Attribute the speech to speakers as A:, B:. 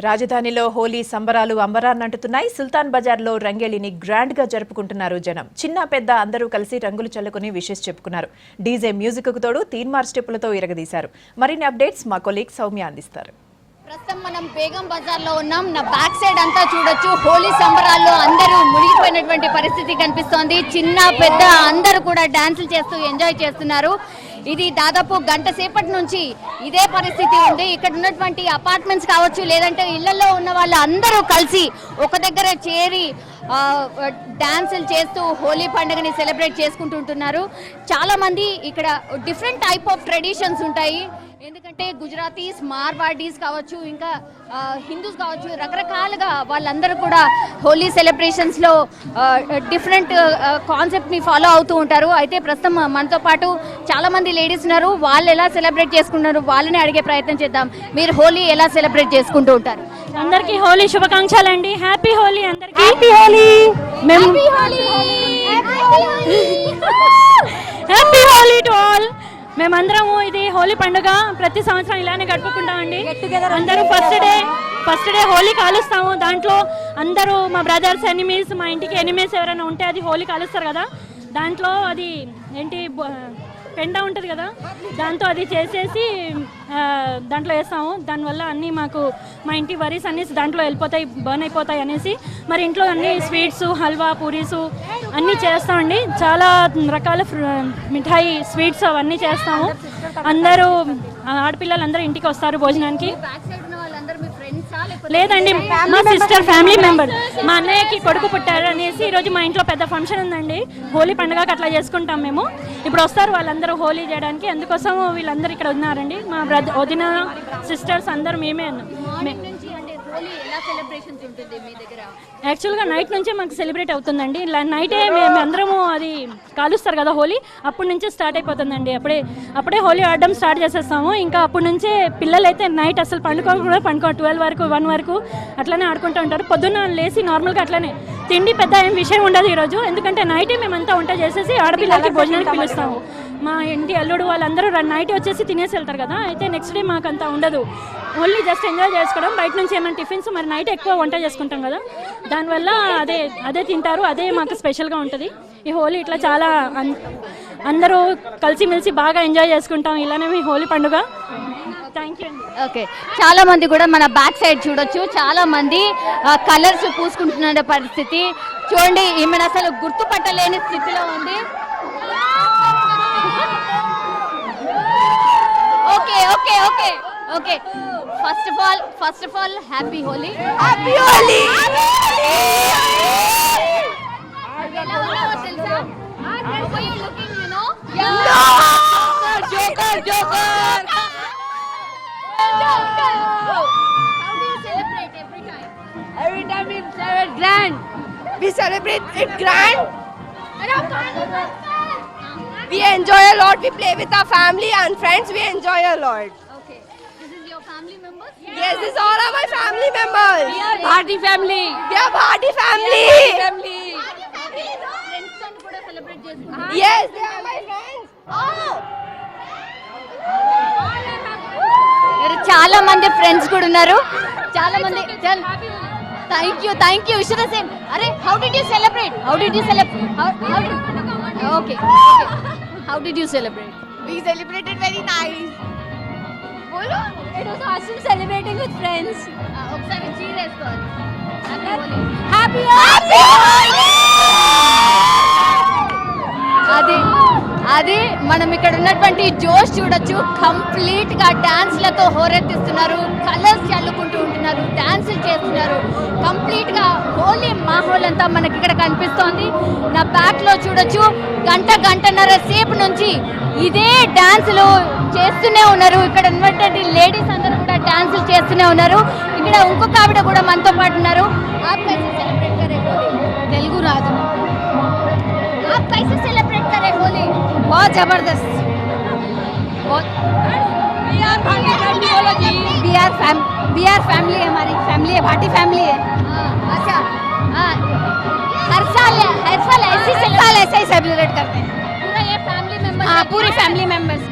A: రాజధానిలో హోలీ సంబరాలు అంబరాన్నంటున్నాయి. సుల్తాన్ బజార్లో రంగేలిని గ్రాండ్ గా జరుపుకుంటున్నారు జనం. చిన్న పెద్ద అందరూ కలిసి రంగులు చల్లుకుని విషెస్ చెప్పుకున్నారు. డీజే మ్యూజిక్ కు తోడు తీన్మార్ స్టెప్పులతో ఇరగదీశారు. మరిన్ని అప్డేట్స్ మా కొలీగ్ సౌమ్య అందిస్తారు.
B: ప్రస్తుతం మనం బేగం బజార్ లో ఉన్నాం. నా బ్యాక్ సైడ్ అంతా చూడొచ్చు. హోలీ సంబరాల్లో అందరూ మునిగిపోయినటువంటి పరిస్థితి కనిపిస్తోంది. చిన్న పెద్ద అందరూ కూడా డాన్సులు చేస్తూ ఎంజాయ్ చేస్తున్నారు. ఇది దాదాపు గంట సేపటి నుంచి ఇదే పరిస్థితి ఉంది. ఇక్కడ ఉన్నటువంటి అపార్ట్మెంట్స్ కావచ్చు, లేదంటే ఇళ్లలో ఉన్న వాళ్ళు అందరూ కలిసి ఒక దగ్గర చేరి డాన్సులు చేస్తూ హోలీ పండుగని సెలబ్రేట్ చేసుకుంటుంటున్నారు. చాలా మంది ఇక్కడ డిఫరెంట్ టైప్ ఆఫ్ ట్రెడిషన్స్ ఉంటాయి. ఎందుకంటే గుజరాతీస్, మార్వాడీస్ కావచ్చు, ఇంకా హిందూస్ కావచ్చు, రకరకాలుగా వాళ్ళందరూ కూడా హోలీ సెలబ్రేషన్స్లో డిఫరెంట్ కాన్సెప్ట్ని ఫాలో అవుతూ ఉంటారు. అయితే ప్రస్తుతం మనతో పాటు చాలామంది లేడీస్ ఉన్నారు. వాళ్ళు ఎలా సెలబ్రేట్ చేసుకుంటున్నారు వాళ్ళని అడిగే ప్రయత్నం చేద్దాం. మీరు హోలీ ఎలా సెలబ్రేట్ చేసుకుంటూ ఉంటారు?
C: అందరికీ హోలీ శుభాకాంక్షలు అండి. హ్యాపీ హోలీ అందరికీ.
B: Happy Holi.
C: Happy Holi to all. మేమందరము ఇది హోలీ పండుగ ప్రతి సంవత్సరం ఇలానే గడుపుకుంటామండి. అందరూ ఫస్ట్ డే హోలీ కాలుస్తాము. దాంట్లో అందరూ మా బ్రదర్స్, ఎనిమీస్, మా ఇంటికి ఎనిమీస్ ఎవరైనా ఉంటే అది హోలీ కాలుస్తారు కదా. దాంట్లో అది ఏంటి పెండ ఉంటుంది కదా, దాంతో అది చేసేసి దాంట్లో వేస్తాము. దానివల్ల అన్నీ మాకు మా ఇంటి వరీస్ అన్నీ దాంట్లో వెళ్ళిపోతాయి, బర్న్ అయిపోతాయి అనేసి మరి ఇంట్లో అన్ని స్వీట్స్, హల్వా, పూరీసు అన్నీ చేస్తామండి. చాలా రకాల మిఠాయి, స్వీట్స్ అవన్నీ చేస్తాము. అందరూ ఆడపిల్లలు అందరూ ఇంటికి వస్తారు భోజనానికి. లేదండి, మా సిస్టర్ ఫ్యామిలీ మెంబర్. మా అన్నయ్యకి కొడుకు పుట్టారు అనేసి ఈరోజు మా ఇంట్లో పెద్ద ఫంక్షన్ ఉందండి. హోలీ పండుగకి అట్లా చేసుకుంటాం మేము. ఇప్పుడు వస్తారు వాళ్ళందరూ హోలీ చేయడానికి. అందుకోసం వీళ్ళందరూ ఇక్కడ ఉన్నారండి. మా వదిన, సిస్టర్స్ అందరూ మేమే అన్నాం. యాక్చువల్గా నైట్ నుంచే మాకు సెలబ్రేట్ అవుతుందండి. నైటే మేము అందరము అది కాలుస్తారు కదా హోలీ, అప్పటి నుంచే స్టార్ట్ అయిపోతుందండి. అప్పుడే హోలీ ఆడడం స్టార్ట్ చేసేస్తాము. ఇంకా అప్పటి నుంచే పిల్లలు అయితే నైట్ అసలు పండుకో 12 వరకు 1 వరకు అట్లనే ఆడుకుంటూ ఉంటారు. పొద్దున్న లేచి నార్మల్గా అట్లనే తిండి పెద్ద ఏం విషయం ఉండదు ఈరోజు. ఎందుకంటే నైటే మేమంతా వంట చేసేసి ఆడపిల్లలకి భోజనానికి పిలుస్తాము. మా ఇంటి అల్లుడు వాళ్ళందరూ నైట్ వచ్చేసి తినేసి వెళ్తారు కదా. అయితే నెక్స్ట్ డే మాకు అంతా ఉండదు. ఓన్లీ జస్ట్ ఎంజాయ్ చేసుకోవడం. బయట నుంచి ఏమైనా టిఫిన్స్, మరి నైట్ ఎక్కువ వంట చేసుకుంటాం కదా, దానివల్ల అదే తింటారు. అదే మాకు స్పెషల్గా ఉంటుంది. ఈ హోలీ ఇట్లా చాలా అందరూ కలిసిమెలిసి బాగా ఎంజాయ్ చేసుకుంటాం. ఇలానే మీ హోలీ పండుగ. Thank you.
B: ఓకే, చాలా మంది కూడా మన బ్యాక్ సైడ్ చూడొచ్చు. చాలా మంది కలర్స్ పూసుకుంటున్న పరిస్థితి చూడండి. ఈమె అసలు గుర్తుపట్టలేని స్థితిలో ఉంది. Okay okay okay okay first of all happy Holi. Happy Holi. తెలుసా? How are you looking, you know? Joker. How do you celebrate every time?
D: Every time we celebrate grand. We celebrate it grand. We enjoy a lot. We play with our family and friends. We enjoy a lot.
B: Okay. This is your family members?
D: Yes, this is all of my family members.
C: We are Bharti family.
D: We are Bharti family.
B: Friends తో కూడా celebrate చేసుకుంటారు.
D: Yes, they are my friends.
B: చాలా మంది friends కూడా ఉన్నారు. చాలా మంది. Thank you. ఇష్ ద సేమ్. అరే, how did you celebrate? Okay. How did you celebrate?
D: We celebrated very nice. Bolo?
C: It was awesome celebrating with friends.
B: ఒకసారి cheer వేసుకోవాలి.
C: Happy
B: Holi. అది మనం ఇక్కడ ఉన్నటువంటి జోష్ చూడొచ్చు. కంప్లీట్ గా డాన్స్లతో హోరెత్తిస్తున్నారు, కలర్స్ చల్లుకుంటూ ఉంటున్నారు, డాన్సులు చేస్తున్నారు. కంప్లీట్ గా హోలీ మాహోల్ అంతా మనకి ఇక్కడ కనిపిస్తోంది. నా బ్యాక్ లో చూడొచ్చు. గంటన్నర సేపు నుంచి ఇదే డాన్సులు చేస్తూనే ఉన్నారు. ఇక్కడ ఉన్నటువంటి లేడీస్ అందరూ కూడా డాన్సులు చేస్తూనే ఉన్నారు. ఇక్కడ ఇంకొక ఆవిడ కూడా మనతో పాటు ఉన్నారు. తెలుగు రాదు. आप कैसे सेलिब्रेट करे होली?
D: बहुत जबरदस्त.
B: We are family. हमारी फैमिली है, भाटी फैमिली है. अच्छा, हर साल ऐसे ही सेलिब्रेट करते हैं. पूरा ये फैमिली मेंबर्स.
C: पूरी फैमिली मेंबर्स